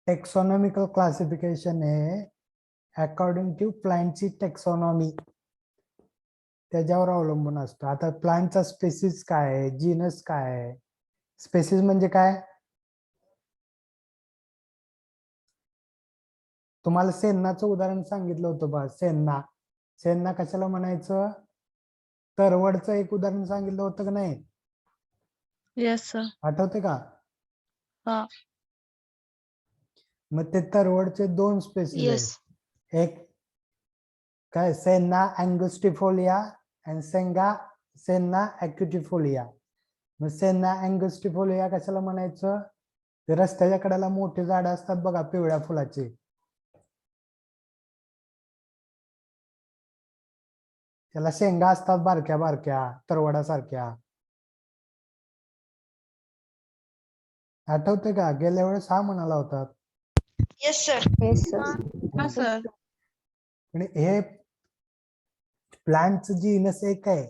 टेक्सॉनॉमिकल classification आहे according to प्लांटची टेक्सॉनॉमी, त्याच्यावर अवलंबून असतं. आता प्लांटचा स्पेसिस काय आहे, जीनस काय आहे. स्पेसिस म्हणजे काय, तुम्हाला सेन्नाचं उदाहरण सांगितलं होतं बा. सेन्ना सेन्ना कशाला म्हणायचं, तरवडचं एक उदाहरण सांगितलं होतं का नाही, येस सर. आठवते का? हा. मग ते तरवडचे दोन स्पेसिस आहेत. येस. एक काय, सेन्ना अँगस्टिफोलिया आणि सेन्ना ॲक्युटिफोलिया. मग सेन्ना अँगस्टिफोलिया कशाला म्हणायचं, ते रस्त्याच्या कडेला मोठे झाड असतात बघा पिवळ्या फुलाचे, त्याला शेंगा असतात बारक्या बारक्या तरवडासारख्या. आठवते का, गेल्या वेळेस हा म्हणाला होता. Yes sir. Yes sir. हा सर. आणि हे प्लांटचं जीनस एक आहे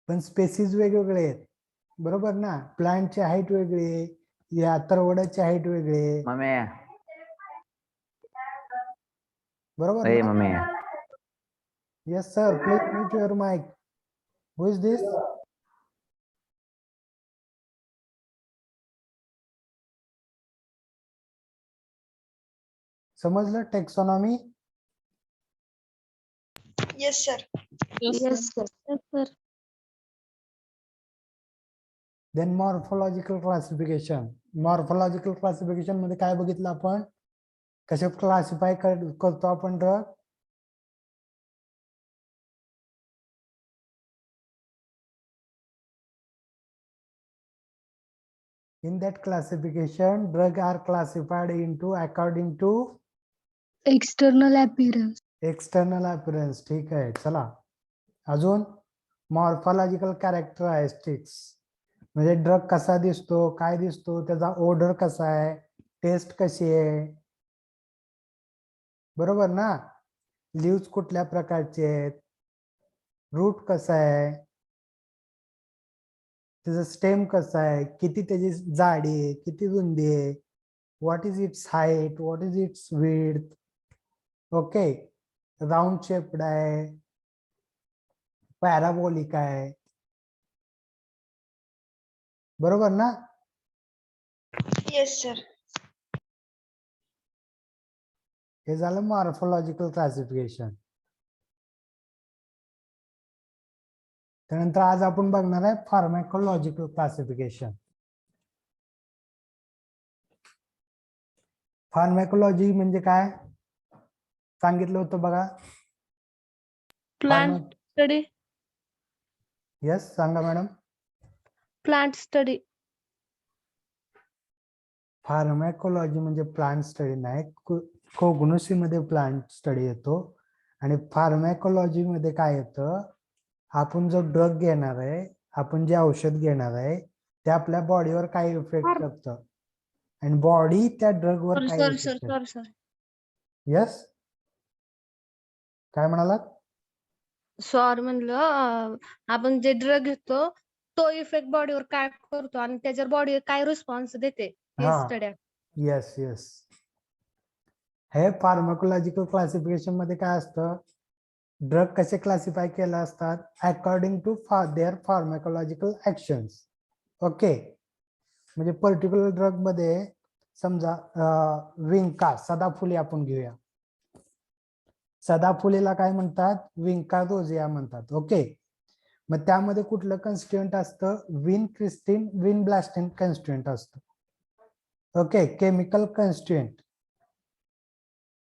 पण स्पेसिस वेगवेगळे आहेत, बरोबर ना. प्लांटची हाईट वेगळी आहे, या तरवडाची हाईट वेगळी आहे, मम्मी बरोबर ए ना. Mummy yes sir, please mute your mic. Who is this? समजलं taxonomy? Yes sir. Yes sir. Sir. Then morphological classification. Morphological classification मध्ये काय बघितलं आपण, कसे क्लासिफाय करतो आपण drug. In that classification, drugs are classified into according to external appearance. external appearance. ठीक आहे, चला अजून मॉर्फोलॉजिकल कॅरेक्टरिस्टिक्स, म्हणजे ड्रग कसा दिसतो, काय दिसतो, त्याचा ओडर कसा आहे, टेस्ट कशी आहे, बरोबर ना. लिव्स कुठल्या प्रकारचे आहेत, रूट कसा आहे, त्याचं स्टेम कसं आहे, किती त्याची जाडी आहे, किती रुंदी आहे, what is it's height, what is it's width. Okay, round shaped आहे, पॅराबोलिक आहे, बरोबर ना. Yes sir. हे झालं मॉर्फोलॉजिकल क्लासिफिकेशन. त्यानंतर आज आपण बघणार आहे फार्मॅकोलॉजिकल क्लासिफिकेशन. फार्मॅकोलॉजी म्हणजे काय सांगितलं होतं बघा. Plant study. यस, सांगा मॅडम. Plant study. फार्मॅकोलॉजी म्हणजे प्लांट स्टडी नाही, कोग्नोसी मध्ये प्लांट स्टडी येतो. आणि फार्मॅकोलॉजी मध्ये काय येतं, आपण जो ड्रग घेणार आहे, आपण जे औषध घेणार आहे ते आपल्या बॉडीवर काय इफेक्ट करतं आणि बॉडी त्या ड्रग वर काय सर इफेक्ट सर करतं. सर सर यस, काय म्हणालात? सॉरी म्हणलं, आपण जे ड्रग घेतो तो इफेक्ट बॉडीवर काय करतो आणि त्याच्यावर बॉडी काय रिस्पॉन्स देते हे हा. स्टडी. येस येस, हे फार्माकोलॉजिकल क्लासिफिकेशन मध्ये काय असतं, ड्रग कसे क्लासिफाय केले असतात according to their pharmacological actions. Okay, म्हणजे पर्टिक्युलर ड्रग मध्ये समजा विंका, सदाफुली आपण घेऊया. सदाफुलीला काय म्हणतात, विंका रोजिया म्हणतात. ओके, मग त्यामध्ये कुठलं कन्स्टिट्युएंट असतं, विन क्रिस्टिन विन ब्लास्टिन कन्स्टिट्युएंट असतं. ओके, केमिकल कन्स्टिट्युएंट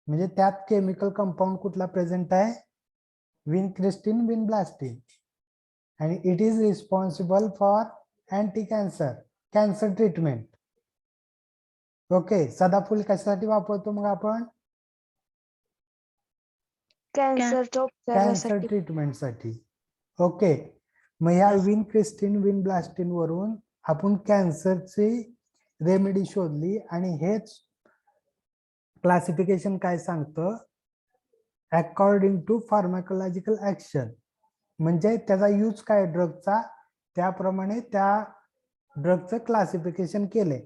म्हणजे त्यात केमिकल कंपाऊंड कुठला प्रेझेंट आहे, विन क्रिस्टिन विन ब्लास्टिन. आणि it is responsible for anti cancer treatment. Okay, सदाफुली कशासाठी वापरतो मग आपण, कॅन्सर ट्रीटमेंटसाठी. ओके, मग ह्या विन क्रिस्टिन विन ब्लास्टिन वरून आपण कॅन्सरची रेमेडी शोधली आणि हेच क्लासिफिकेशन काय सांगतं, अकॉर्डिंग टू फार्माकोलॉजिकल ऍक्शन. म्हणजे त्याचा यूज काय ड्रगचा, त्याप्रमाणे त्या ड्रगचं क्लासिफिकेशन केले.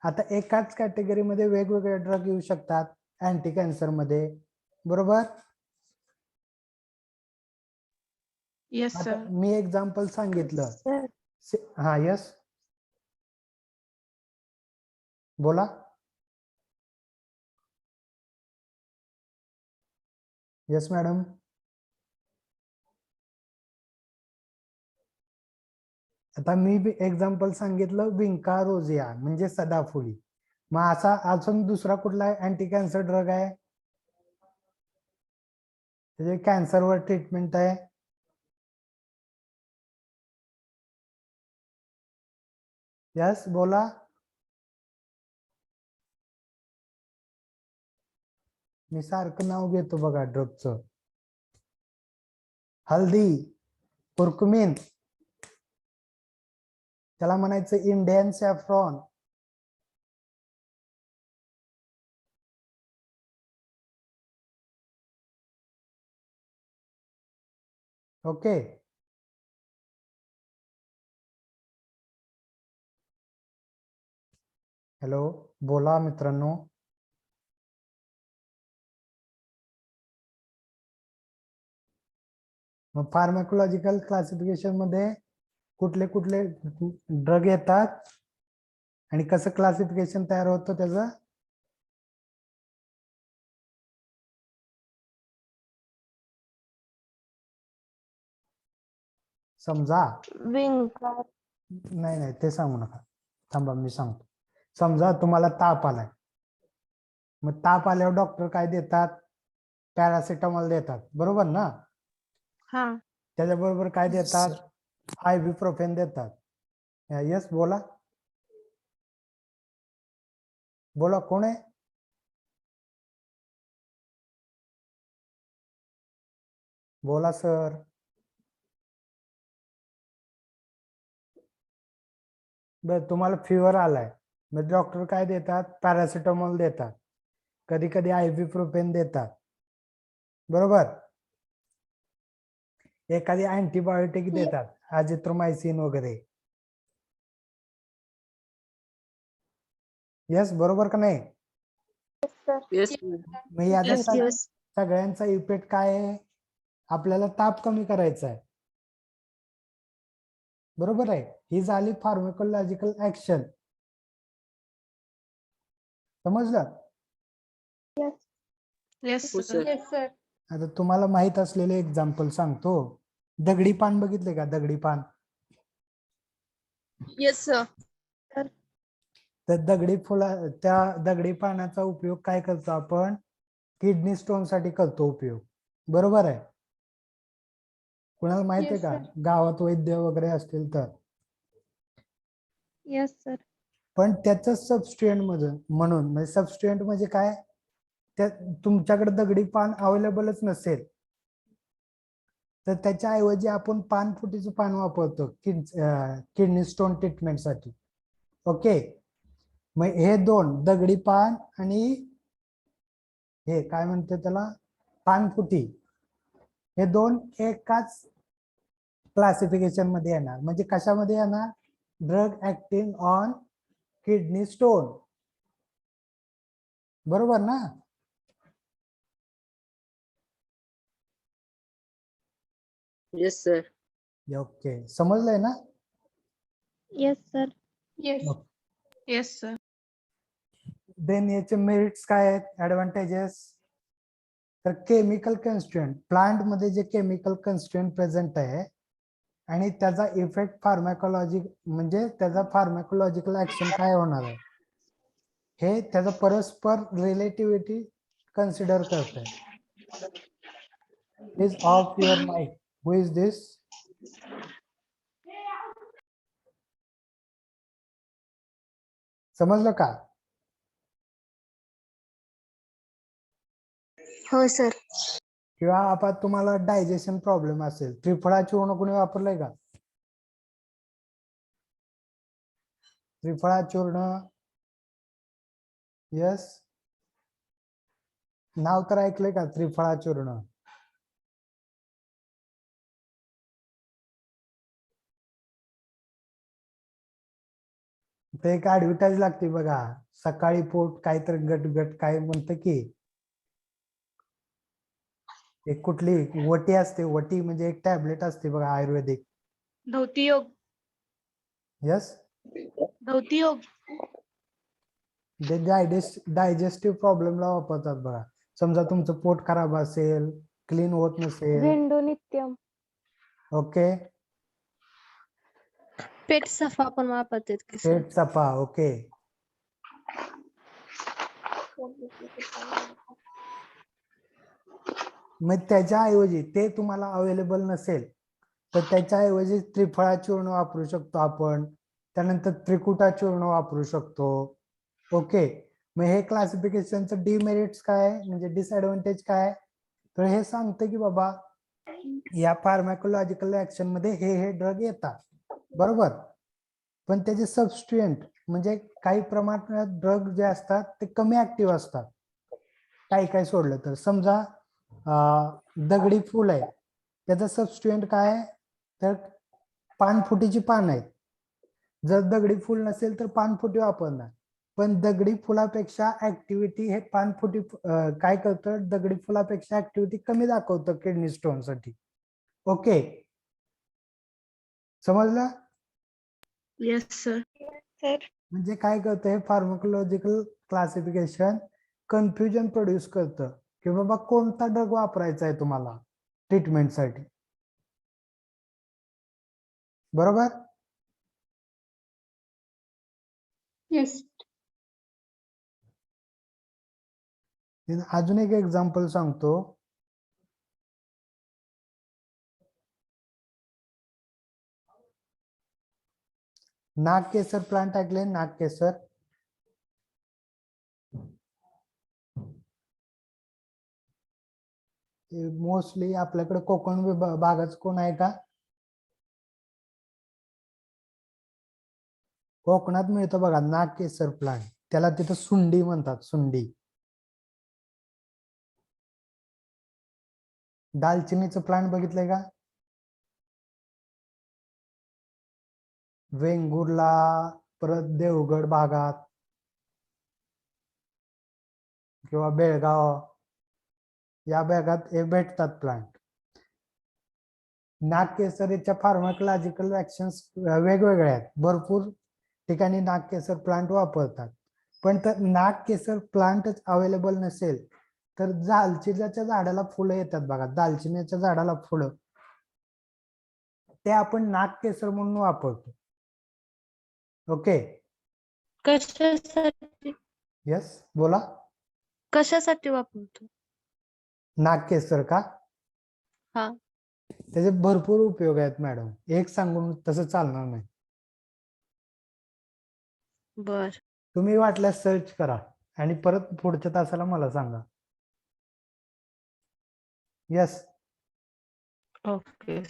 आता एकाच कॅटेगरीमध्ये वेगवेगळे ड्रग येऊ शकतात अँटी कॅन्सर मध्ये, बरोबर. येस आता सर. मी एक्झाम्पल सांगितलं. हा यस बोला. Yes madam. आता मी एक्झाम्पल सांगितलं विंका रोजिया म्हणजे सदाफुली. मग असा अजून दुसरा कुठला अँटी कॅन्सर ड्रग आहे त्याचे कॅन्सरवर ट्रीटमेंट आहे? यस बोला. मी सारखं नाव घेतो बघा ड्रगचं. हल्दी, कुर्कुमिन, त्याला म्हणायचं इंडियन सॅफ्रॉन. ओके. हॅलो बोला मित्रांनो. मग फार्माकोलॉजिकल क्लासिफिकेशन मध्ये कुठले कुठले ड्रग येतात आणि कसं क्लासिफिकेशन तयार होतं त्याचं? समजा नाही नाही ते सांगू नका, थांबा मी सांगतो. समजा तुम्हाला ताप आलाय, मग ताप आल्यावर डॉक्टर काय देतात? पॅरासिटामॉल देतात, बरोबर ना. हा. त्याच्याबरोबर काय देतात? आयबुप्रोफेन देतात. यस बोला. बोला कोण आहे? बोला सर. बर तुम्हाला फिवर आलाय, मग डॉक्टर काय देतात? पॅरासिटामॉल देतात, कधी कधी आयबुप्रोफेन देतात, बरोबर. एखादी अँटीबायोटिक देतात, अजिथ्रोमायसिन वगैरे. यस बरोबर का नाही? मग याचा सगळ्यांचा इफेक्ट काय आहे? आपल्याला ताप कमी करायचा आहे, बरोबर आहे. ही झाली फार्माकोलॉजिकल ऍक्शन. समजलं? Yes sir. सर. आता तुम्हाला माहित असलेले एक्झाम्पल सांगतो. दगडी पान बघितले का? दगडी पान. Yes sir. तर त्या दगडी पानाचा उपयोग काय करतो आपण? किडनी स्टोन साठी करतो उपयोग, बरोबर आहे. कुणाला माहित आहे का? गावात वैद्य वगैरे असतील तर. Yes sir. पण त्याचं सबस्टिट्यूएंट म्हणून म्हणजे सबस्टिट्यूएंट म्हणजे काय? त्या तुमच्याकडे दगडी पान अवेलेबलच नसेल तर त्याच्या ऐवजी आपण पानफुटीचं पान वापरतो किडनी स्टोन ट्रीटमेंट साठी. ओके. मग हे दोन, दगडी पान आणि हे काय म्हणते त्याला, पानफुटी, हे दोन एकाच क्लासिफिकेशन मध्ये येणार. म्हणजे कशामध्ये येणार? Drug acting on kidney stone, बरोबर ना. Yes sir. ओके समजलंय ना? Yes sir. Yes. Yes sir. Then याचे मेरिट्स काय आहेत? ऍडव्हान्टेजेस. तर केमिकल कन्स्टिट्युएंट, प्लांट मध्ये जे केमिकल कन्स्टिट्युएंट प्रेझेंट आहे आणि त्याचा इफेक्ट फार्माकोलॉजी म्हणजे त्याचा फार्माकोलॉजिकल ऍक्शन काय होणार आहे हे त्याचा परस्पर रिलेटिव्हिटी कन्सिडर करत आहे. Is of your mind. Who is this? समजलं का? हो सर. किंवा आपण तुम्हाला डायजेशन प्रॉब्लेम असेल, त्रिफळा चूर्ण कोणी वापरलंय का? त्रिफळा चूर्ण. यस नाव तर ऐकलंय का त्रिफळा चूर्ण? ते एक ऍडव्हर्टाईज लागते बघा, सकाळी पोट काय तर गट काय म्हणतं की, एक कुठली वटी असते, वटी म्हणजे एक टॅबलेट असते बघा आयुर्वेदिक. धौती योग. यस, धौती योग. ते डायजेस्टिव्ह प्रॉब्लेमला वापरतात बघा. समजा तुमचं पोट खराब असेल, क्लीन होत नसेल. झेंडू नित्यम. ओके, पेट सफा पण वापरतात की सर. पेट सफा. ओके, मग त्याच्याऐवजी ते तुम्हाला अवेलेबल नसेल तर त्याच्याऐवजी त्रिफळा चूर्ण वापरू शकतो आपण. त्यानंतर त्रिकुटा चूर्ण वापरू शकतो. ओके, मग हे क्लासिफिकेशनचं डिमेरिट्स काय म्हणजे डिसएडव्हान्टेज काय, तर हे सांगतं की बाबा या फार्मॅकोलॉजिकल ऍक्शन मध्ये हे ड्रग येतात, बरोबर. पण त्याचे सबस्टिट्यूएंट म्हणजे काही प्रमाणात ड्रग जे असतात ते कमी ऍक्टिव्ह असतात, काय सोडलं तर. समजा दगडी फुल आहे, त्याचा सबस्टिट्यूएंट काय आहे, तर पानफुटीची पान आहेत. जर दगडी फुल नसेल तर पानफुटी वापरणार, पण दगडी फुलापेक्षा ऍक्टिव्हिटी हे पानफुटी काय करतं, दगडी फुलापेक्षा ऍक्टिव्हिटी कमी दाखवतं किडनी स्टोन साठी. ओके, समजलं. Yes, sir. सर म्हणजे काय करतं हे फार्माकोलॉजिकल क्लासिफिकेशन कन्फ्युजन प्रोड्यूस करतं की बाबा कोणता ड्रग वापरायचा आहे तुम्हाला ट्रीटमेंटसाठी, बरोबर. Yes. अजून एक एक्झाम्पल सांगतो. नागकेसर प्लांट ऐकले, नागकेसर. मोस्टली आपल्याकडे कोकण भागाच कोण आहे का, कोकणात मिळतं बघा नागकेसर प्लांट. त्याला तिथं सुंडी म्हणतात, सुंडी. दालचिनीचं प्लांट बघितलंय का, वेंगुर्ला, परत देवगड भागात किंवा बेळगाव या भागात हे भेटतात प्लांट. नागकेसरीच्या फार्माकोलॉजिकल ऍक्शन्स वेगवेगळ्या आहेत, भरपूर ठिकाणी नागकेसर प्लांट वापरतात. पण तर नागकेसर प्लांटच अवेलेबल नसेल तर दालचिनीच्या झाडाला फुलं येतात बघा, दालचिनीच्या झाडाला फुलं, ते आपण नागकेसर म्हणून वापरतो. ओके, कशासाठी यस बोला. कशासाठी वापरतो. नागकेसर का, हा. त्याचे भरपूर उपयोग आहेत मॅडम, एक सांगून तसं चालणार नाही. बर. तुम्ही वाटल्यास सर्च करा आणि परत पुढच्या तासाला मला सांगा. Yes, okay.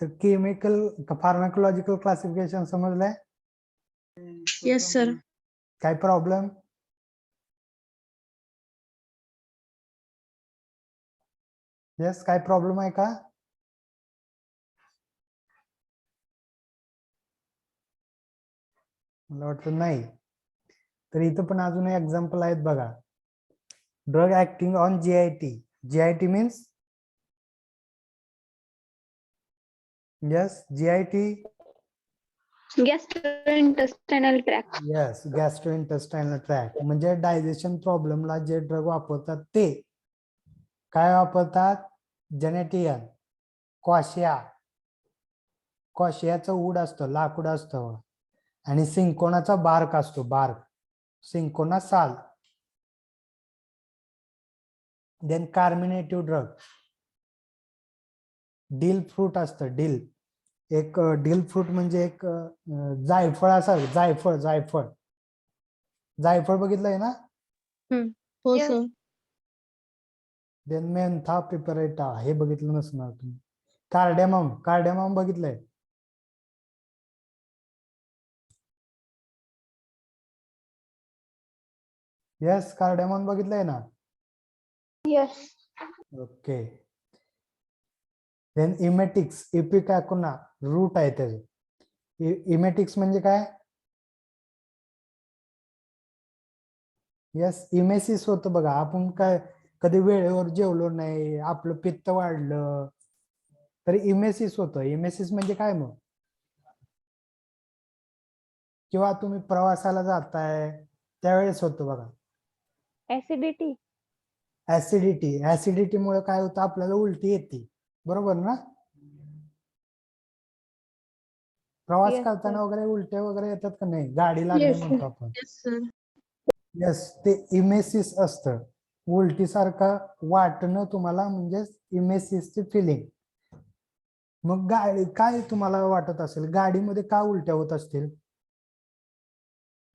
तर केमिकल फार्माकोलॉजिकल क्लासिफिकेशन समजलंय. Yes, sir. काय प्रॉब्लेम, यस काय प्रॉब्लेम आहे का, मला वाटतं नाही. तर इथं पण अजून एक्झाम्पल आहेत बघा. Drug acting on GIT. GIT means, yes GIT, gastrointestinal tract. Yes gastrointestinal tract म्हणजे डायजेशन प्रॉब्लेमला जे ड्रग वापरतात ते काय वापरतात, जेनेटियन, कॉशिया, कॉशियाचं वूड असतं, लाकूड असतं, आणि सिंकोनाचा बार्क असतो, बार्क, सिंकोना साल. देन कार्मिनेटिव्ह ड्रग, डिल फ्रूट असतं, डिल. एक डिल फ्रूट म्हणजे एक जायफळ असावं, जायफळ, जायफळ, जायफळ बघितलंय ना. हो, Yes. sir. Then mentha piperita, हे बघितलं नसणार तुम्ही. कार्डेमम, कार्डेमम बघितलंय. यस कार्डेमम बघितलंय ना. Yes. Okay, then emetics, ipecacuanha root आहे त्याचं. इमेटिक्स म्हणजे काय? यस, इमेसिस होतं बघा. आपण काय कधी वेळेवर जेवलो नाही, आपलं पित्त वाढलं तर इमेसिस होतं. इमेसिस म्हणजे काय मग? किंवा तुम्ही प्रवासाला जाताय त्यावेळेस होतं बघा. ऍसिडिटी. ऍसिडिटी मुळे काय होतं, आपल्याला उलटी येते, बरोबर ना? प्रवास Yes, करताना sir. वगैरे उलट्या वगैरे येतात का नाही? गाडी लागणे Yes, म्हणतो आपण. Yes, sir. यस, ते इमेसिस असतं. उलटीसारखं वाटणं तुम्हाला म्हणजे इमेसिसची फिलिंग. मग गाडी काय तुम्हाला वाटत असेल, गाडीमध्ये का उलट्या होत असतील?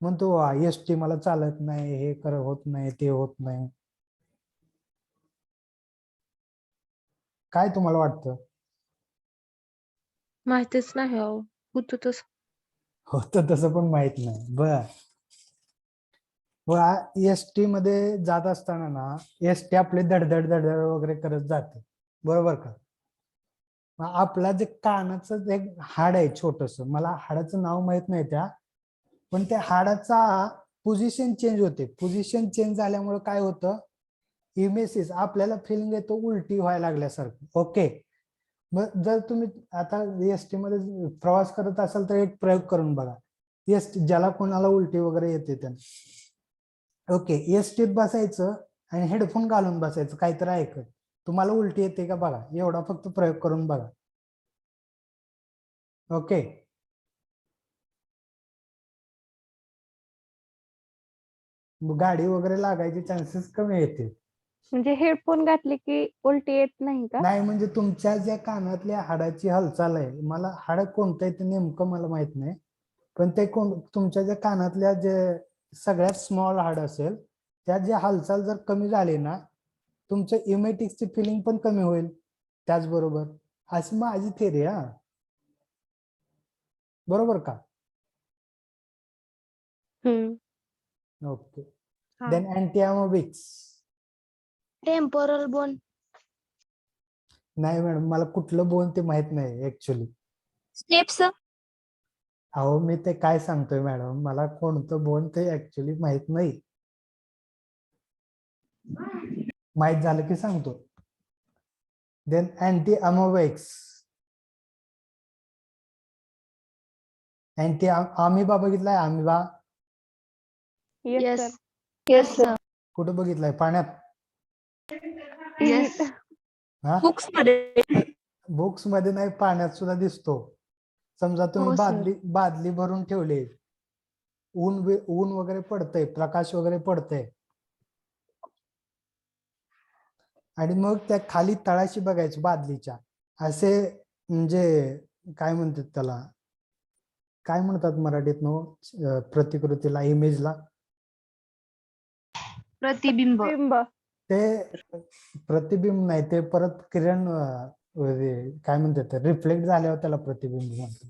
म्हणतो एसटी मला चालत नाही, हे होत नाही, ते होत नाही. काय तुम्हाला वाटतं? माहितीच नाही अहो, होतं तसं. होतं तसं पण माहित नाही. बर, एसटी मध्ये जात असताना ना, एसटी आपले धडधड धडधड वगैरे करत जाते, बरोबर का? मग आपला जे कानाचं एक हाड आहे छोटस, मला हाडाचं नाव माहित नाही त्या, पण त्या हाडाचा पोझिशन चेंज होते. पोझिशन चेंज झाल्यामुळे काय होतं, इमेसिस आपल्याला फिलिंग येतो उलटी व्हायला लागल्यासारखं. ओके, मग जर तुम्ही आता एसटी मध्ये प्रवास करत असाल तर एक प्रयोग करून बघा. एसटी ज्याला कोणाला उलटी वगैरे येते त्यांना, ओके, एसटीत बसायचं आणि हेडफोन घालून बसायचं, काहीतरी ऐकत. तुम्हाला उलटी येते का बघा, एवढा फक्त प्रयोग करून बघा. ओके, गाडी वगैरे लागायचे चान्सेस कमी येते. म्हणजे हेडफोन घातले की उलटी येत नाही का? नाही, म्हणजे तुमच्या ज्या कानातल्या हाडाची हालचाल आहे, मला हाड कोणतं आहे ते नेमकं मला माहित नाही, पण ते तुमच्या ज्या कानातल्या जे सगळ्यात स्मॉल हाड असेल, त्या जे हालचाल जर कमी झाली ना, तुमचं इमेटिक्सची फिलिंग पण कमी होईल त्याचबरोबर. अशी माझी थेरी. हा, बरोबर का? Okay, then antiamoebics. Temporal bone. नाही मॅडम, मला कुठलं बोन ते माहित नाही ऍक्च्युली. स्टेप्स. अहो, मी ते काय सांगतोय मॅडम, मला कोणतं बोन ते ऍक्च्युली माहित नाही. माहित झालं की सांगतो. देन अँटीअमोबिक्स. अमिबा बघितलाय? Amoeba yes yes. Sir. Yes sir. कुठं बघितलाय? पाण्यात? येस. हा, बुक्स मध्ये. बुक्स मध्ये नाही, पाण्यात सुद्धा दिसतो. समजा तुम्ही हो सर. बादली भरून ठेवले, ऊन वगैरे पडतंय, प्रकाश वगैरे पडतंय, आणि मग त्या खाली तळाशी बघायचं बादलीच्या, असे म्हणजे काय म्हणतात त्याला, काय म्हणतात मराठीत प्रतिकृतीला, इमेजला? प्रतिबिंब. बिंब. ते प्रतिबिंब नाही, ते परत किरण काय म्हणतात, रिफ्लेक्ट झाल्यावर त्याला प्रतिबिंब म्हणतात.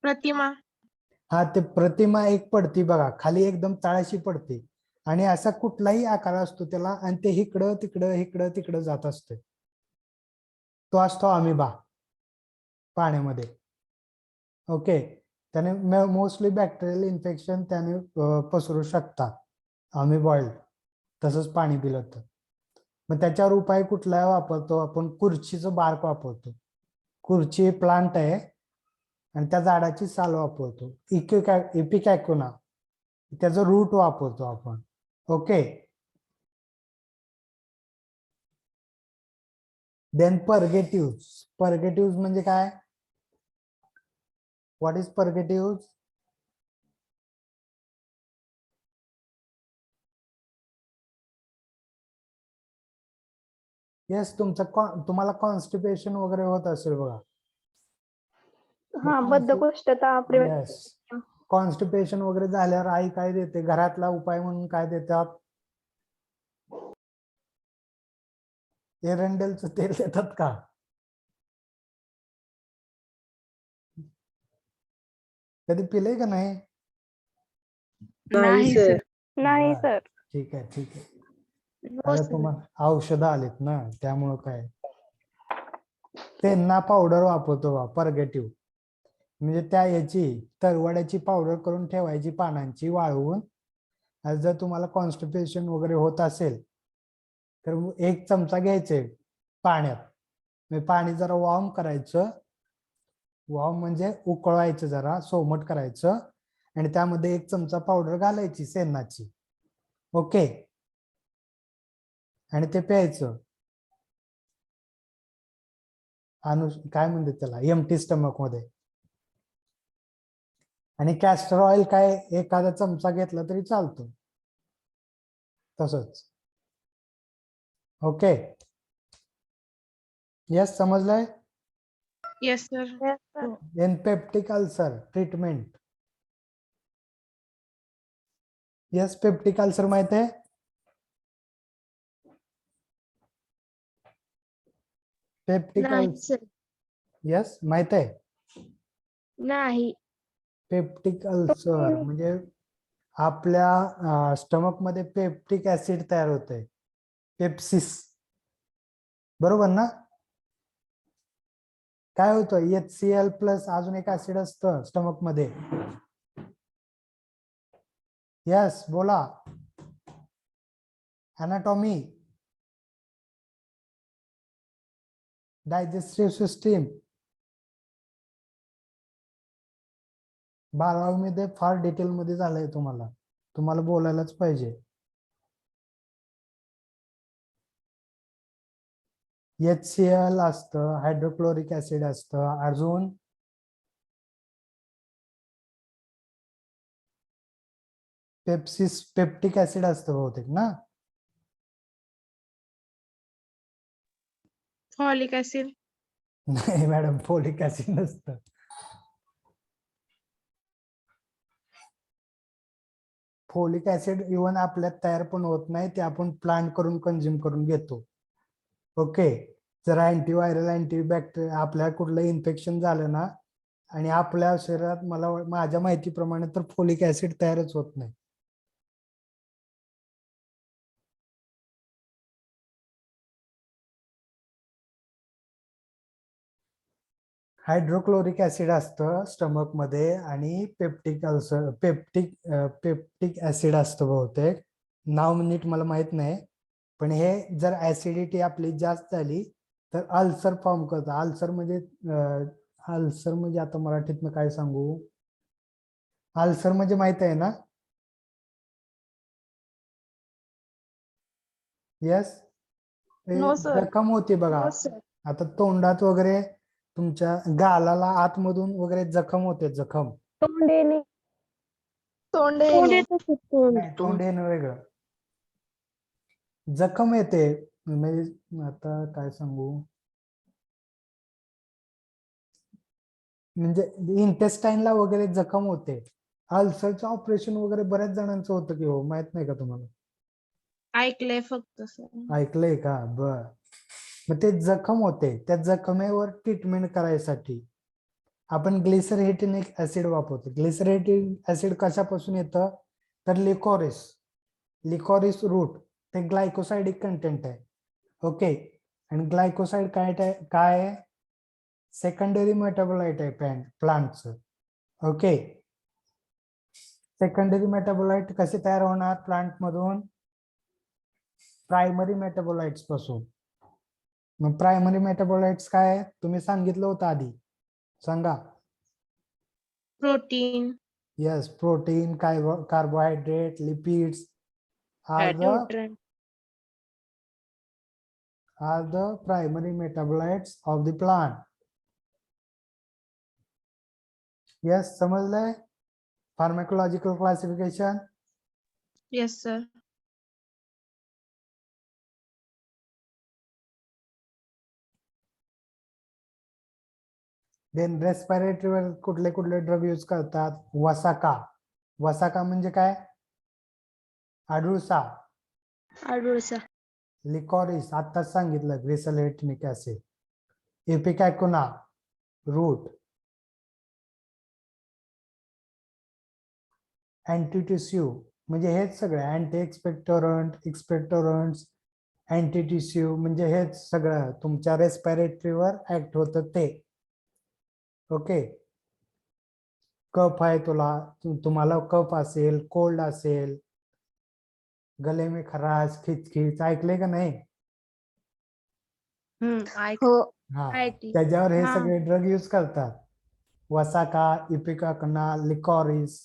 प्रतिमा. हा, ते प्रतिमा एक पडती बघा, खाली एकदम तळाशी पडते, आणि असा कुठलाही आकार असतो त्याला, आणि ते इकडं तिकडं इकडं तिकडं जात असते. तो असतो अमिबा पाण्यामध्ये. ओके, त्याने मोस्टली बॅक्टेरियल इन्फेक्शन त्याने पसरू शकतात, अमिबॉइड. तसंच पाणी पिलं तर. मग त्याच्यावर उपाय कुठला वापरतो आपण? खुर्चीचं बार्क वापरतो. खुर्ची प्लांट आहे आणि त्या झाडाची साल वापरतो. इपिकॅकुना, त्याचं रूट वापरतो आपण. ओके, देन पर्गेटिव्ह म्हणजे काय? What is purgative? येस, तुम्हाला कॉन्स्टिपेशन वगैरे होत असेल बघा. हा, बद्धकोष्ठता. येस, कॉन्स्टिपेशन वगैरे झाल्यावर आई काय देते घरातला उपाय म्हणून? काय देतात? एरंडेलचं तेल देतात का? कधी पिलंय का नाही? नाही सर. नाही बरं, सर. ठीक आहे, ठीक आहे. हो आता सर. तुम्हाला औषधं आलेत ना, त्यामुळं काय. त्यांना पावडर वापरतो बा परगेटिव्ह, म्हणजे त्या याची तरवड्याची पावडर करून ठेवायची पानांची वाळवून. आज जर तुम्हाला कॉन्स्टिपेशन वगैरे होत असेल तर 1 चमचा घ्यायचे पाण्यात, म्हणजे पाणी जरा वॉर्म करायचं, वॉर्म म्हणजे उकळवायचं, जरा सोमट करायचं, आणि त्यामध्ये 1 चमचा पावडर घालायची शेणाची. ओके, आणि ते प्यायचं. काय म्हणतात त्याला, एम्प्टी स्टमक मध्ये. आणि कॅस्टर ऑइल काय एखादा चमचा घेतला तरी चालतो तसंच. ओके, यस, समजलंय. Yes, sir. Yes, sir. In peptic ulcer treatment. Yes, peptic ulcer माहित आहे. पेप्टिक नाही अल्सर, सर. यस, माहित आहे. नाही. पेप्टिक अल्सर म्हणजे आपल्या स्टमक मध्ये पेप्टिक ऍसिड तयार होते, पेप्सिस, बरोबर ना. काय होतं, HCl प्लस अजून एक ऍसिड असतं स्टमक मध्ये. यस, बोला. Anatomy, digestive system. 12वी मध्ये फार डिटेल मध्ये झालंय, तुम्हाला बोलायलाच पाहिजे. HCl असतं, हायड्रोक्लोरिक ऍसिड असतं, अजून पेप्सिस, पेप्टिक ऍसिड असतं बहुतेक ना. Folic acid. नाही मॅडम, फोलिक ऍसिड नसतं. फोलिक ऍसिड इव्हन आपल्यात तयार पण होत नाही, ते आपण प्लांट करून कंझ्युम करून घेतो. ओके, जर अँटीव्हायरल अँटीबॅक्टेरिया आपल्या कुठलं इन्फेक्शन झालं ना, आणि आपल्या शरीरात माझ्या माहितीप्रमाणे तर फोलिक ऍसिड तयारच होत नाही. हायड्रोक्लोरिक ऍसिड असतं स्टमक मध्ये, आणि पेप्टिक अल्सर पेप्टिक ऍसिड असतं बहुतेक, नाव नीट मला माहित नाही. पण हे जर ऍसिडिटी आपली जास्त झाली तर अल्सर फॉर्म करतं. अल्सर म्हणजे आता मराठीतनं काय सांगू, अल्सर म्हणजे माहित आहे ना. Yes, No, sir. जखम होते बघा. हो सर. आता तोंडात वगैरे तुमच्या गालाला आतमधून वगैरे जखम होते, जखम. तोंड येणे. तोंड तोंड येणे. येतं सर, तोंड. नाही, तोंड येणं वेगळं, जखम येते. म्हणजे आता काय सांगू, म्हणजे इंटेस्टाईनला वगैरे जखम होते. अल्सरचं ऑपरेशन वगैरे बऱ्याच जणांचं होतं की हो, माहित नाही का तुम्हाला. ऐकलंय फक्त सर. ऐकलंय का, बर. मग ते जखम होते, त्या जखमेवर ट्रीटमेंट करायसाठी आपण ग्लिसरहेटिनिक ऍसिड वापरतो. ग्लिसरहेटिनिक ऍसिड कशापासून येतं, तर लिकॉरिस रूट, ते ग्लायकोसाइडिक कंटेंट आहे. ओके, आणि ग्लायकोसाइड काय सेकंडरी मेटाबोलाइट आहे प्लांटचं. ओके, सेकंडरी मेटाबोलाइट कसे तयार होणार प्लांट मधून, प्रायमरी मेटाबोलाइट्स पासून. मग प्रायमरी मेटाबोलाइट्स काय तुम्ही सांगितलं होतं आधी, सांगा. Protein. Yes, protein, carbohydrate, lipids are neutron. the primary metabolites of the plant. Yes, समजलंय. Pharmacological classification. Yes, sir. Then respiratory वर कुठले कुठले ड्रग यूज करतात, वसाका. वसाका म्हणजे काय, अडुळसा. आडुळसा. लिकॉरिस आत्ताच सांगितलं, ग्लिसरहेटिनिक ऍसिड. इपिकॅकुना रूट. अँटीटिस्यू म्हणजे हेच सगळे अँटी एक्सपेक्टोरंट्स, अँटीटिश्यू म्हणजे हेच सगळं तुमच्या रेस्पिरेटरीवर ऍक्ट होतं ते. ओके, कफ आहे तुम्हाला कफ असेल, कोल्ड असेल, गले में खराश, खिचखिच, ऐकलंय का नाही? हो. हा, IT. त्याच्यावर हे हा. सगळे ड्रग यूज करतात. वसाका, इपिकाकना, लिकॉरिस,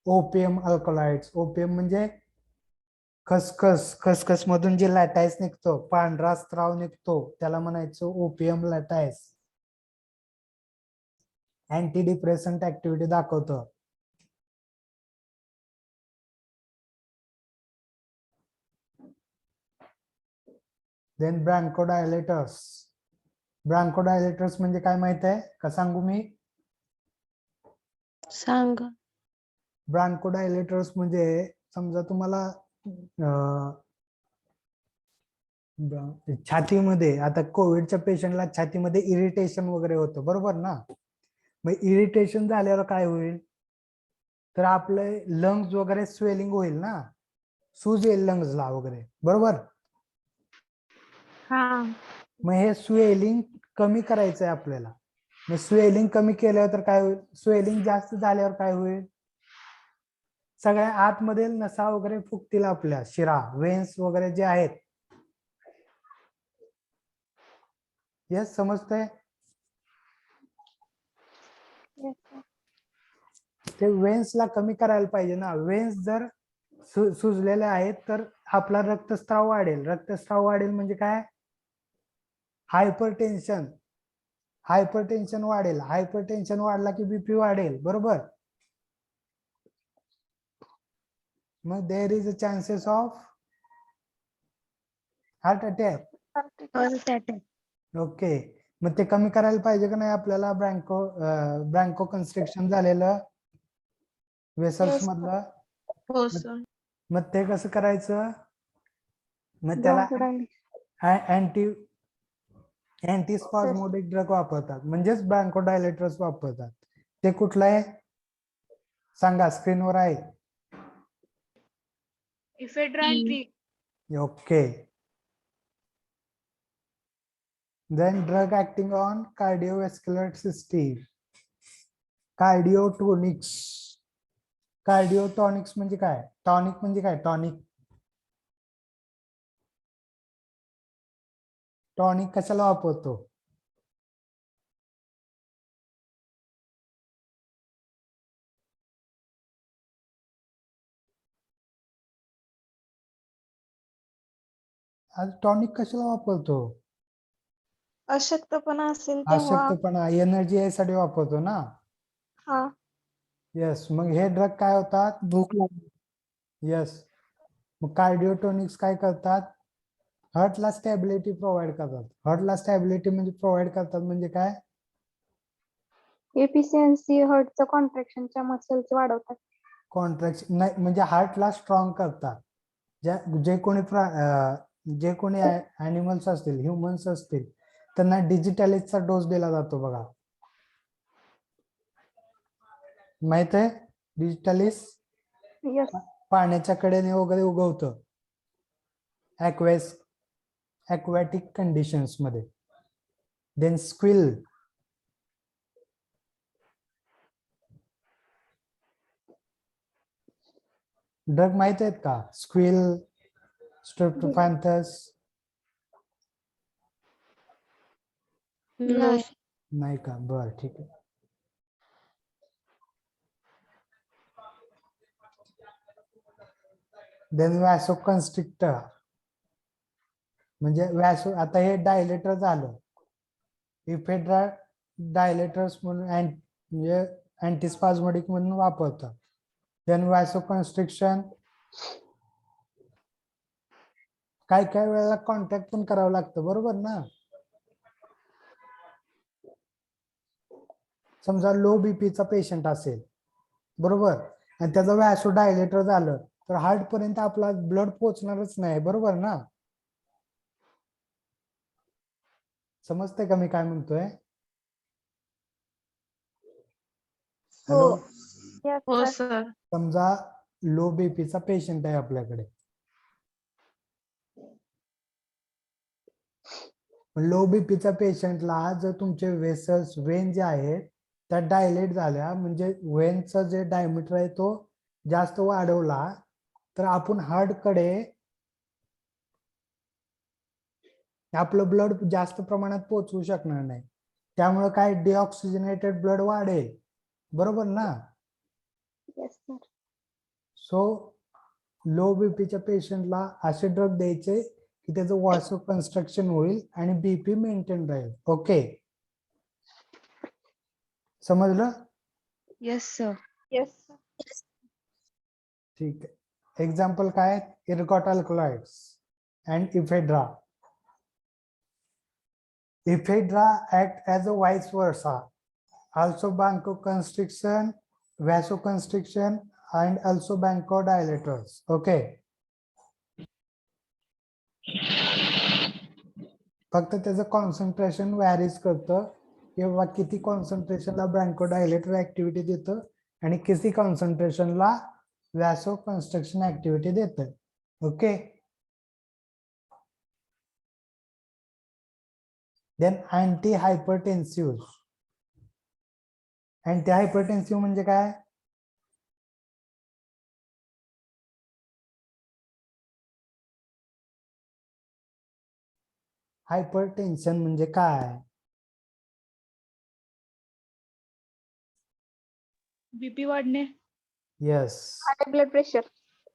ओपियम अल्कलॉइड्स. ओपियम म्हणजे खसखस, खसखस मधून जे लॅटाईस निघतो, पांढरा स्त्राव निघतो, त्याला म्हणायचं opium lattice. Anti depressant activity दाखवतं. देन ब्रँकोडायलेटर्स. ब्रँकोडायलेटर्स म्हणजे काय माहित आहे का, सांगू मी? सांगा. ब्रँकोडायलेटर्स म्हणजे समजा तुम्हाला छातीमध्ये, आता कोविडच्या पेशंटला छातीमध्ये इरिटेशन वगैरे होतं, बरोबर ना? मग इरिटेशन झाल्यावर काय होईल, तर आपले लंग्स वगैरे स्वेलिंग होईल ना, सूज येईल लंग्सला वगैरे, बरोबर? हा. मग हे स्वेलिंग कमी करायचंय आपल्याला. मग स्वेलिंग कमी केल्यावर तर काय होईल, स्वेलिंग जास्त झाल्यावर काय होईल, सगळ्या आतमध्ये नसा वगैरे फुगतील, आपल्या शिरा, वेन्स वगैरे जे आहेत. येस, समजतंय? Yes, sir. ते वेन्सला कमी करायला पाहिजे ना. वेन्स जर सुजलेले आहेत तर आपला रक्तस्राव वाढेल. रक्तस्राव वाढेल म्हणजे काय, हायपरटेन्शन. हायपरटेन्शन वाढेल. हायपरटेन्शन वाढला की बीपी वाढेल, बरोबर? मग there is a chances of heart attack. Heart attack. Okay, मग ते कमी करायला पाहिजे का नाही आपल्याला, ब्रँको कन्स्ट्रिक्शन झालेलं वेसल्स Yes, मधलं. हो सर. मग ते कसं करायचं, मग त्याला Bronchodilatation. अँटीस्पाझमोडिक ड्रग वापरतात, म्हणजेच ब्रँकोडायलेटर्स वापरतात. ते कुठलं आहे सांगा, स्क्रीनवर आहे. Ephedrine. Okay. Then drug acting on cardiovascular system. Cardiotonics. Cardiotonics म्हणजे काय, टॉनिक म्हणजे काय, टॉनिक. टॉनिक कशाला वापरतो, आज टॉनिक कशाला वापरतो, अशक्तपणा असेल तेव्हा. अशक्तपणा, एनर्जी यासाठी वापरतो ना. हा. येस, मग हे ड्रग काय होतात, भूक लागली. येस, मग कार्डिओटॉनिक्स काय करतात, हार्टला स्टॅबिलिटी प्रोव्हाइड करतात. हार्टला स्टॅबिलिटी म्हणजे प्रोव्हाइड करतात म्हणजे काय, एफिशियन्सी हार्टचं कॉन्ट्रॅक्शनच्या मसल्स वाढवतात. कॉन्ट्रॅक्शन नाही, म्हणजे हार्टला स्ट्रॉंग करतात. जे कोणी ऍनिमल्स असतील, ह्युमन्स असतील, त्यांना डिजिटॅलिसचा डोस दिला जातो बघा, माहित आहे डिजिटॅलिस? Yes. पाण्याच्या कडेने वगैरे उगवतं ॲक्वॅटिक कंडिशन्स मध्ये. Then squill. ड्रग माहित आहेत का, स्क्विल, स्ट्रेप्टोफॅन्थस? नाही. नाही का, बर ठीक आहे. देन वॅसोकन्स्ट्रिक्टर म्हणजे आता हे डायलेटर झालं, इफेड्रा डायलेटर्स म्हणून म्हणजे अँटीस्पाझमोडिक म्हणून वापरतात. देन वॅसोकन्स्ट्रिक्शन काय काय वेळेला कॉन्टॅक्ट पण करावं लागतं, बरोबर ना. समजा लो बीपीचा पेशंट असेल, बरोबर, आणि त्याचं वॅसो डायलेटर झालं तर हार्ट पर्यंत आपला ब्लड पोहोचणारच नाही, बरोबर ना. समजते का मी काय म्हणतोय? हो. हॅलो, Yes, हो sir. सर. समजा लो बीपीचा पेशंट आहे आपल्याकडे, लो बीपीच्या पेशंटला जर तुमचे वेसल्स वेन जे आहेत त्या डायलेट झाल्या म्हणजे वेनचा जे डायमीटर आहे तो जास्त वाढवला तर आपण हार्टकडे आपलं ब्लड जास्त प्रमाणात पोहोचवू शकणार नाही. त्यामुळे काय डिऑक्सिजनेटेड ब्लड वाढेल, बरोबर ना. Yes sir. सो लो बीपीच्या पेशंटला असे ड्रग द्यायचे की त्याचं वॉल्स कन्स्ट्रक्शन होईल आणि बीपी मेंटेन राहील. ओके, समजलं? Yes sir. येस. ठीक आहे. एक्झाम्पल काय आहेत? Ergot alkaloids and ephedra. Ephedra act as a vice versa, also bronchoconstriction, vasoconstriction and also bronchodilators. Okay. फक्त त्याचं कॉन्सन्ट्रेशन व्हॅरीज करतं किंवा किती कॉन्सन्ट्रेशनला ब्रँकोडायलेटर ऍक्टिव्हिटी देतं आणि किती कॉन्सन्ट्रेशनला व्हॅसोकन्स्ट्रक्शन ऍक्टिव्हिटी देतं. Okay. Then anti hypertensive. Anti hypertensive म्हणजे काय? हायपरटेन्शन म्हणजे काय? बीपी वाढणे. यस. High blood pressure.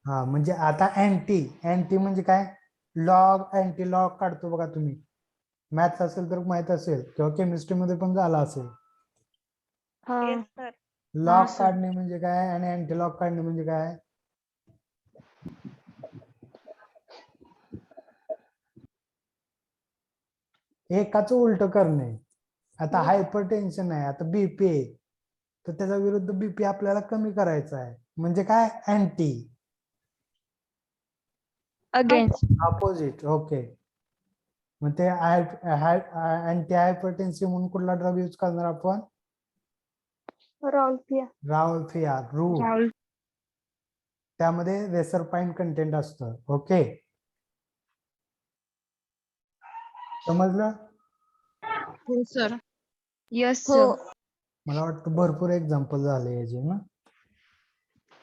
हा म्हणजे आता अँटी अँटी म्हणजे काय? लॉग अँटी लॉग काढतो बघा तुम्ही. मॅथ्स असेल तर माहित असेल किंवा केमिस्ट्री मध्ये पण झाला असेल. हा. Yes sir. Log sir. काढणे म्हणजे काय आणि अँटी लॉग काढणे म्हणजे काय? एकाच उलट करणे. आता हायपरटेन्शन आहे, आता बीपी आहे, तर त्याच्या विरुद्ध बीपी आपल्याला कमी करायचा आहे म्हणजे काय? अँटी. अगेन्स्ट. अपोजिट. ओके. मग ते अँटी हायपरटेन्सिव्ह म्हणून कुठला ड्रग यूज करणार आपण? रॉल्फिया. रावल्फिया रूट. राहुल. त्यामध्ये रेसरपाइन कंटेंट असतं. ओके, समजलं? हो सर. येस हो. सर. मला वाटतं भरपूर एक्झाम्पल झाले याचे ना.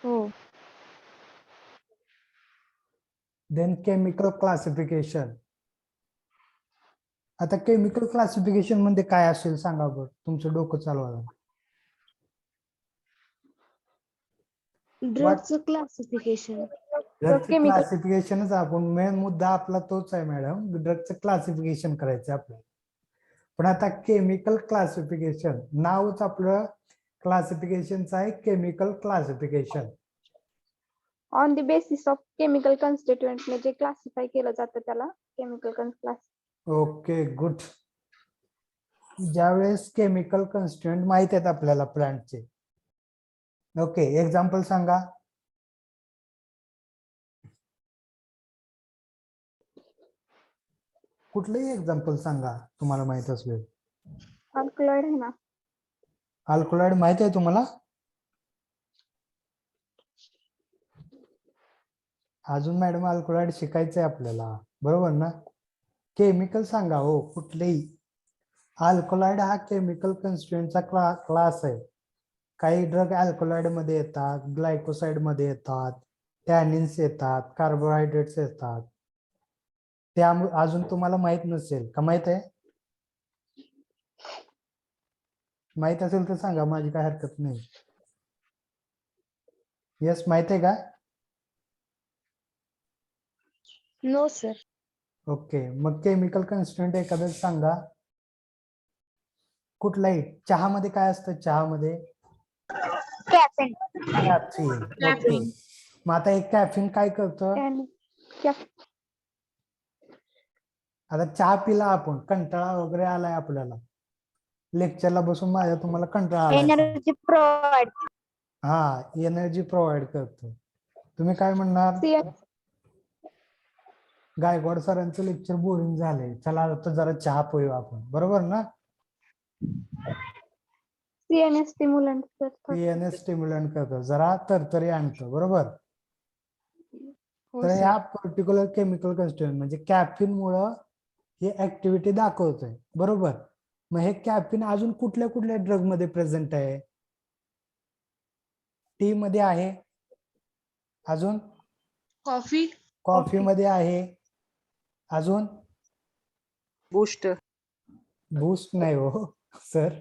हो. Then chemical classification. आता केमिकल क्लासिफिकेशन मध्ये काय असेल सांगा बरं, तुमचं डोकं चालवा. ड्रगचं क्लासिफिकेशन. ड्रगचं chemical. क्लासिफिकेशनच आपण मेन मुद्दा आपला तोच आहे मॅडम, ड्रगचं क्लासिफिकेशन करायचं आपल्याला. पण आता केमिकल क्लासिफिकेशन नावच आपलं क्लासिफिकेशनचं आहे, chemical classification. On the basis of chemical constituent जे क्लासिफाय केलं जातं त्याला केमिकल क्लास. Okay, good. ज्यावेळेस केमिकल कन्स्टिट्युएंट माहित आहेत आपल्याला प्लांटचे. ओके, एक्झाम्पल सांगा. कुठलंही एक्झाम्पल सांगा तुम्हाला माहित असलेलं. अल्कलॉइड आहे ना. अल्कलॉइड माहित आहे तुम्हाला? अजून मॅडम अल्कलॉइड शिकायचंय आपल्याला, बरोबर ना. केमिकल सांगा हो कुठलेही. अल्कलॉइड हा केमिकल कन्स्टिट्युएंटचा क्लास आहे. काही ड्रग अल्कलॉइड मध्ये येतात, ग्लायकोसाइड मध्ये येतात, टॅनिन्स येतात, कार्बोहायड्रेट्स येतात. त्यामुळे अजून तुम्हाला माहित नसेल का? माहित आहे? माहित असेल तर सांगा, माझी काय हरकत नाही. यस, माहित आहे का? No sir. ओके, मग केमिकल कन्स्टिट्युएंट एखादं सांगा. कुठलाही. चहामध्ये काय असतं? चहामध्ये कॅफेन. कॅफीन. ओके, मग आता एक कॅफीन काय करतं? आता चहा पिला आपण, कंटाळा वगैरे आलाय आपल्याला, लेक्चरला बसून माझ्या तुम्हाला कंटाळा आलाय. Energy provide. हा, एनर्जी प्रोव्हाइड करतो. तुम्ही काय म्हणणार? गायकवाड सरांचं लेक्चर बोरिंग झालंय, चला आता जरा चहा पिऊ आपण, बरोबर ना. CNS stimulant. पीएनएस स्टिम्युलंट करतो, जरा तरतरी आणतो, बरोबर. हो तर सर. ह्या पर्टिक्युलर केमिकल कन्स्टिट्युएंट म्हणजे कॅफीन मुळे ही ऍक्टिव्हिटी दाखवतोय, बरोबर. मग हे कॅफिन अजून कुठल्या कुठल्या ड्रग मध्ये प्रेझेंट आहे? टी मध्ये आहे, अजून कॉफी. कॉफी मध्ये आहे, अजून बूस्ट. बूस्ट नाही हो सर,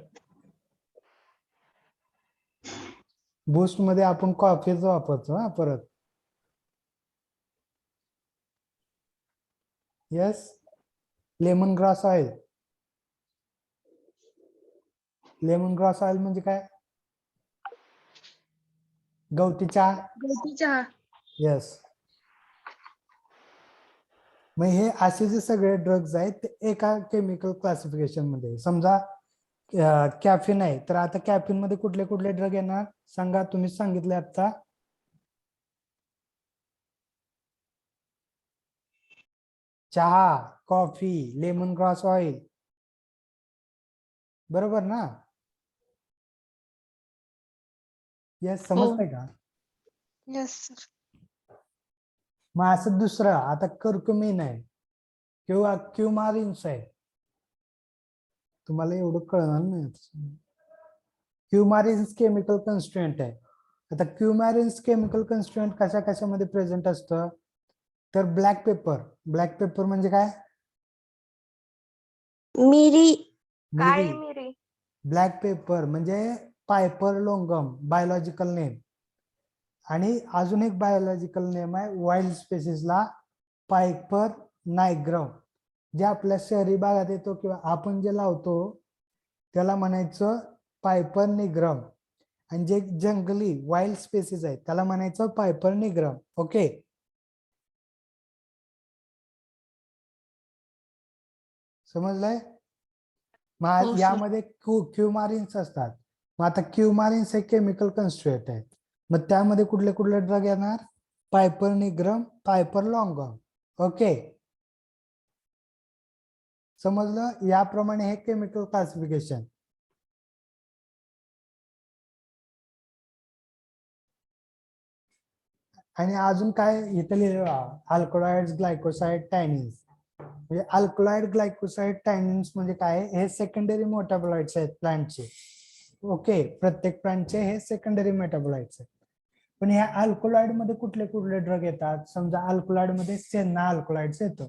बूस्ट मध्ये आपण कॉफीच वापरतो हा परत. Yes, lemon grass oil. Lemon grass oil म्हणजे काय? गवती चहा. गवती चहा. यस. मग हे असे जे सगळे ड्रग्ज आहेत ते एका केमिकल क्लासिफिकेशन मध्ये. समजा कॅफिन आहे, तर आता कॅफिन मध्ये कुठले कुठले ड्रग येणार सांगा, तुम्ही सांगितले आता. चहा, कॉफी, लेमन ग्रास ऑइल, बरोबर ना? यस, समजतंय का? Yes sir. मग असं दुसरं आता कर्क्युमिन आहे किंवा क्युमारिन्स आहे. तुम्हाला एवढं कळणार नाही. क्युमारिन्स केमिकल कन्स्टिट्युएंट आहे. आता क्युमारिन्स केमिकल कन्स्टिट्युएंट कशा कशामध्ये प्रेझेंट असतं? तर ब्लॅक पेपर. ब्लॅक पेपर म्हणजे काय? मिरी. काळी मिरी. ब्लॅक पेपर म्हणजे पायपर लोंगम, बायोलॉजिकल नेम. आणि अजून एक बायोलॉजिकल नेम आहे वाईल्ड स्पेसिसला, पायपर नायग्रम. जे आपल्या शहरी भागात येतो किंवा आपण जे लावतो त्याला म्हणायचं पायपर निग्रम, आणि जे जंगली वाईल्ड स्पेसिस आहे त्याला म्हणायचं पायपर निग्रम. ओके, समजलंय? मग हो, सर. यामध्ये क्युमारिन्स असतात. मग आता क्युमारिन्स हे केमिकल कन्स्टिट्युएंट आहेत. मग त्यामध्ये कुठले कुठले ड्रग येणार? Piper nigrum, piper longum. Okay, समजलं? याप्रमाणे हे केमिकल क्लासिफिकेशन. आणि अजून काय इथं लिहिलं? Alkaloids, glycoside, tannins. म्हणजे अल्कलॉइड, ग्लायकोसाइड, टॅनिन्स म्हणजे काय? हे सेकंडरी मेटाबोलाइट्स आहेत प्लांटचे. ओके, प्रत्येक प्लांटचे हे सेकंडरी मेटाबोलाइट्स आहेत. पण या अल्कलॉइड मध्ये कुठले कुठले ड्रग येतात? समजा अल्कलॉइड मध्ये सेन्ना अल्कलॉइड्स येतो.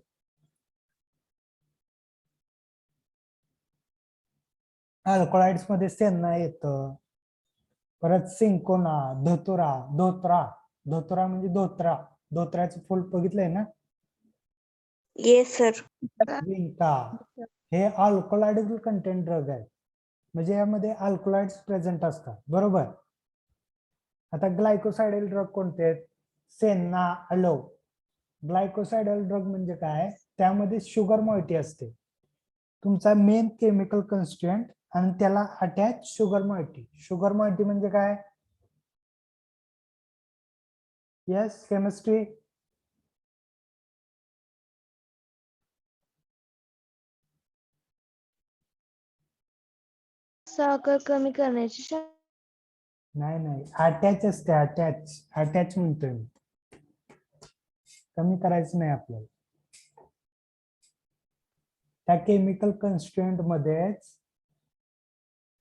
अल्कलॉइड्स मध्ये सेन्ना येतं. परत सिंकोना, धतुरा, धोत्रा म्हणजे धोत्र्याचं फुल बघितलंय ना? Yes sir. विंका. हे अल्कलॉइड कंटेंट ड्रग आहे, म्हणजे यामध्ये अल्कलॉइड्स प्रेझेंट असतात, बरोबर. आता ग्लायकोसाइडल ड्रग कोणते आहेत? सेन्ना, अलो. ग्लायकोसाइडल ड्रग म्हणजे काय? त्यामध्ये शुगर मॉइटी असते, तुमचा मेन केमिकल कन्स्टिट्युएंट, आणि त्याला attach sugar moiety. Sugar moiety म्हणजे काय? Yes, chemistry. साखर कमी करण्याची नाही, अटॅच असते. अटॅच म्हणतोय मी, कमी करायचं नाही आपल्याला. त्या केमिकल कन्स्टिट्युएंट मध्येच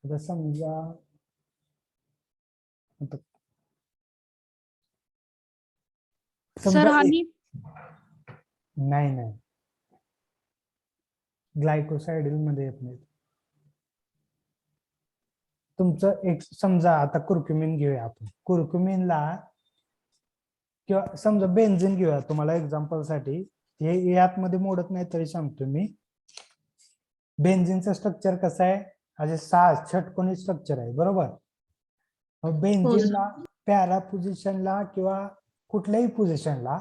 आता समजा सर हनी. नाही, ग्लायकोसाइड मध्ये येत नाही. तुमचं एक समजा आता कुर्क्युमिन घेऊया आपण. कुर्क्युमिनला किंवा समजा बेन्झिन घेऊया तुम्हाला एक्झाम्पल साठी. हे यात मध्ये मोडत नाही तरी सांगतो मी. बेन्झिनचं स्ट्रक्चर कसं आहे? असे 6 षटकोनी स्ट्रक्चर आहे, बरोबर. मग बेन्झिनला पॅरा पोझिशनला किंवा कुठल्याही पोझिशनला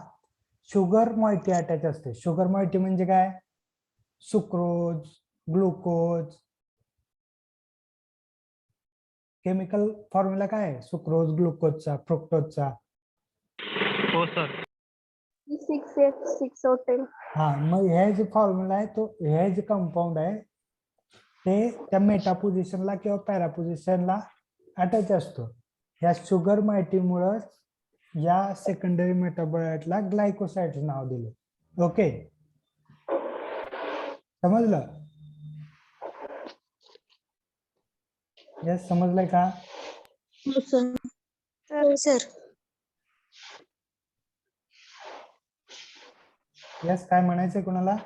शुगर मॉइटी अटॅच असते. शुगर मॉइटी म्हणजे काय? Sucrose, glucose. केमिकल फॉर्म्युला काय आहे सुक्रोज, ग्लुकोजचा, फ्रुक्टोजचा? हो सर. 6H6 hotel. हा, मग हे जे फॉर्म्युला आहे तो हे जे कंपाऊंड आहे ते त्या मेटा पोझिशनला किंवा पॅरा पोझिशनला अटॅच असतो. या शुगर माहितीमुळे या सेकंडरी मेटाबोलाइटला ग्लायकोसाइड नाव दिले. ओके, समजलं? यस, समजलंय का? हो सर. यस, काय म्हणायचंय कोणाला?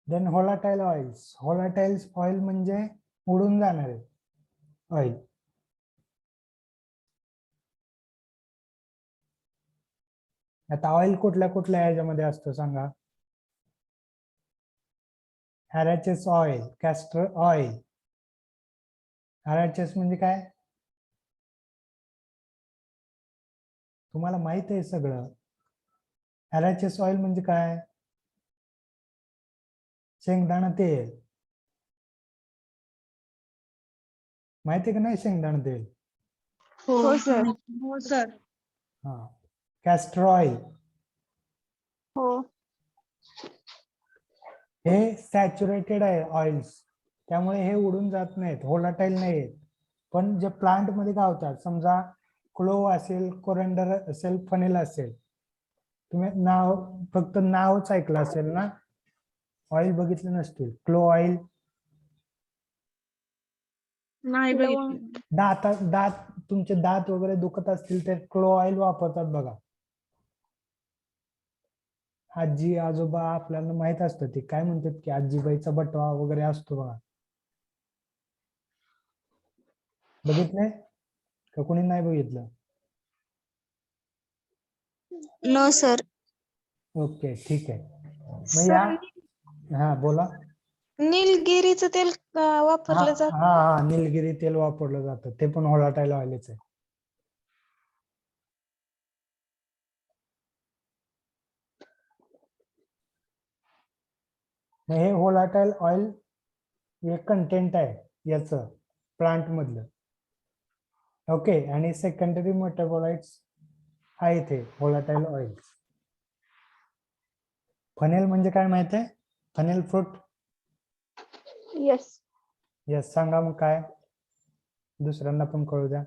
Then volatile oils. Volatiles oil म्हणजे उडून जाणारे ऑइल. आता ऑइल कुठल्या कुठल्या ह्याच्यामध्ये असतो सांगा? RHS oil, castor oil. RHS म्हणजे काय? तुम्हाला माहित आहे सगळं. RHS ऑइल म्हणजे काय? शेंगदाणा तेल. माहिती आहे का नाही शेंगदाणा तेल? हो सर. हो सर. हा. कॅस्टर ऑइल हो. हे सॅच्युरेटेड आहे ऑइल्स, त्यामुळे हे उडून जात नाहीत, व्होलाटाईल नाही आहेत. पण जे प्लांट मध्ये गावतात, समजा क्लोव असेल, कोरेंडर असेल, फनेल असेल, तुम्ही नाव फक्त नावच ऐकलं असेल ना, ऑइल बघितलं नसतील. Clove oil. नाही लवंग. बघितलं. दात तुमचे दात वगैरे दुखत असतील तर क्लोव ऑइल वापरतात बघा. आजी आजोबा आपल्याला माहित असतं ते काय म्हणतात की आजीबाईचा बटवा वगैरे असतो बघा. बघितलंय का कोणी नाही बघितलं? No sir. ओके, ठीक आहे. मग या, हा बोला. निलगिरीचं तेल हा वापरलं जात. हा हा, निलगिरी तेल वापरलं जातं, ते पण व्होलाटाईल ऑइलच आहे. मग हे व्होलाटाईल ऑइल हे कंटेंट आहे याच प्लांट मधलं. ओके, आणि सेकंडरी मेटाबोलाइट्स आहेत हे व्होलाटाईल ऑइल. फनेल म्हणजे काय माहित आहे? Funnel fruit. येस. यस, सांगा मग काय, दुसऱ्यांना पण कळू द्या.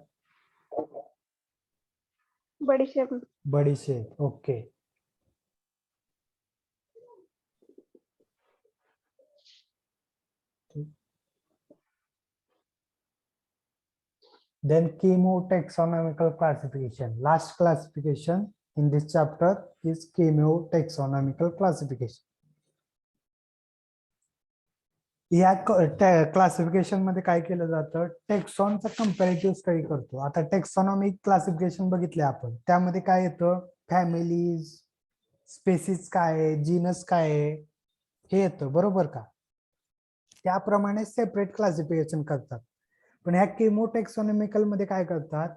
बडीशेप. बडीशेप. Okay. Then chemotaxonomical classification. Last classification in this chapter is chemotaxonomical classification. या क्लासिफिकेशन मध्ये काय केलं जातं? टेक्सॉनचा कंपॅरेटिव्ह स्टडी करतो. आता टेक्सॉनॉमिक क्लासिफिकेशन बघितले आपण, त्यामध्ये काय येतं? फॅमिलीज, स्पेसिस काय आहे, जीनस काय आहे, हे येतं, बरोबर का? त्याप्रमाणे सेपरेट क्लासिफिकेशन करतात. पण ह्या केमोटेक्सॉनॉमिकल मध्ये काय करतात?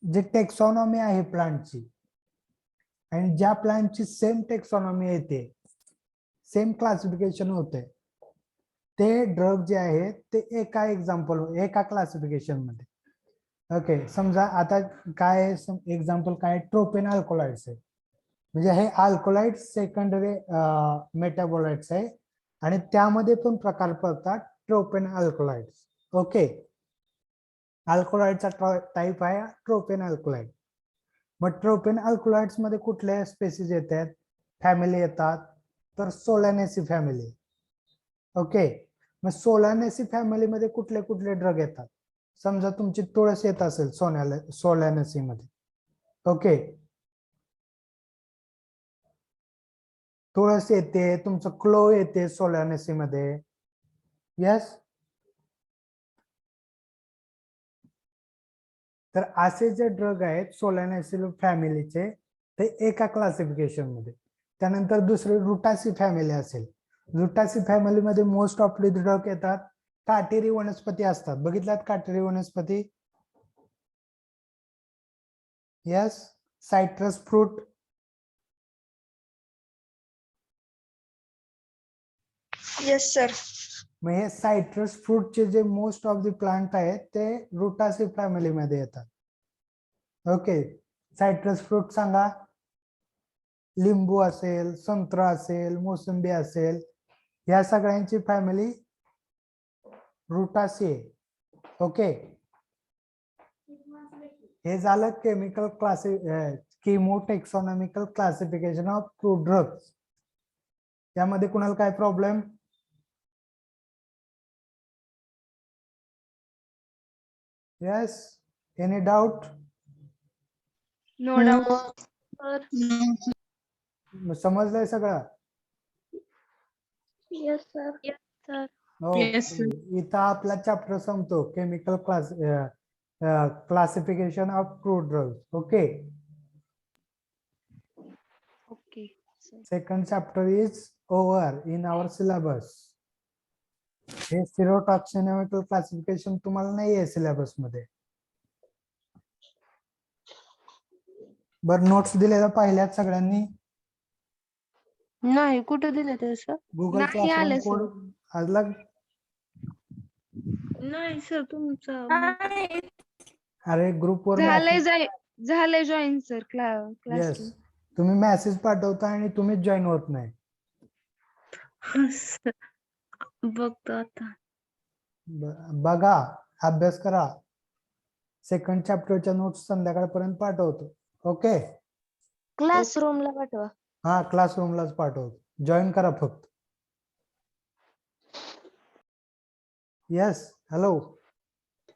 जे टेक्सॉनॉमी आहे प्लांटची आणि ज्या प्लांटची सेम टेक्सॉनॉमी येते, सेम क्लासिफिकेशन होते, ते ड्रग जे आहेत ते एका एका क्लासिफिकेशन मध्ये. ओके, समजा आता काय एक्झाम्पल काय? ट्रोपेन अल्कोलाइड्स आहे, म्हणजे हे अल्कोलाइड्स सेकंडरी मेटाबोलाइट्स आहे आणि त्यामध्ये पण प्रकार पडतात ट्रोपेन अल्कोलाइड्स. ओके, अल्कोलाइडचा टाइप आहे ट्रोपेन अल्कोलाइड. मग ट्रोपेन अल्कोलाइड्स मध्ये कुठल्या स्पेसिस येतात, फॅमिली येतात? तर सोलॅनेसी फॅमिली. ओके, मग सोलॅनेसी फॅमिली मध्ये कुठले कुठले ड्रग येतात? समजा तुमची तुळस येत असेल सोलॅनेसी मध्ये. ओके, तुळस येते, तुमचं क्लोव येते सोलॅनेसी मध्ये. यस, तर असे जे ड्रग आहेत सोलॅनेसी फॅमिलीचे, ते एका क्लासिफिकेशन मध्ये. त्यानंतर दुसरे रुटासी फॅमिली असेल, रुटासी फॅमिली मध्ये मोस्ट ऑफ द ड्रग येतात, काटेरी वनस्पती असतात. बघितल्यात काटेरी वनस्पती? Yes, citrus fruit. Yes sir. मग हे सायट्रस फ्रूटचे जे मोस्ट ऑफ द प्लांट आहेत ते रुटासी फॅमिली मध्ये येतात. ओके, सायट्रस फ्रूट सांगा. लिंबू असेल, संत्रा असेल, मोसंबी असेल, या सगळ्यांची फॅमिली रुटासी आहे. ओके, हे झालं chemical chemotaxonomical classification of fruit drugs. यामध्ये कुणाला काय problem? Yes, any doubt? No doubt. समजलंय सगळं? Yes sir. हो. Yes, sir. इथं आपला चॅप्टर संपतो, chemical classification of fruit drugs. Okay. Okay. Second chapter is over in our syllabus. हे सिरोटॉक्सिनॉमिकल क्लासिफिकेशन तुम्हाला नाही आहे सिलेबस मध्ये. बरं, नोट्स दिलेल्या पाहिल्यात सगळ्यांनी? नाही, कुठं दिलं ते सर? गुगल नाही आलं क्लासरूम सर. कोड आला? नाही सर, तुमचं अरे ग्रुप वर झालंय जॉईन सर क्लास. येस, तुम्ही मेसेज पाठवता आणि तुम्हीच जॉईन होत नाही. बघतो आता. बघा, अभ्यास करा. सेकंड चॅप्टरच्या नोट्स संध्याकाळपर्यंत पाठवतो. ओके. क्लासरूमला पाठवा. हा, क्लासरूमलाच पाठवतो. जॉईन करा फक्त. Yes, hello.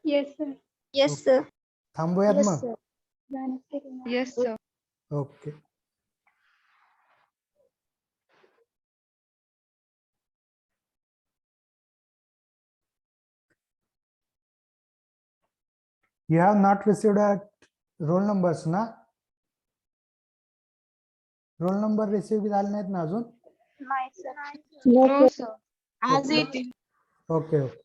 Yes sir. Yes sir. थांबूयात येस मग. Sir. Yes sir. Okay. You have not received a roll numbers ना? रोल नंबर रिसीव्ह झाले नाहीत ना अजून? नाही सर. No sir. आज येते. Okay okay.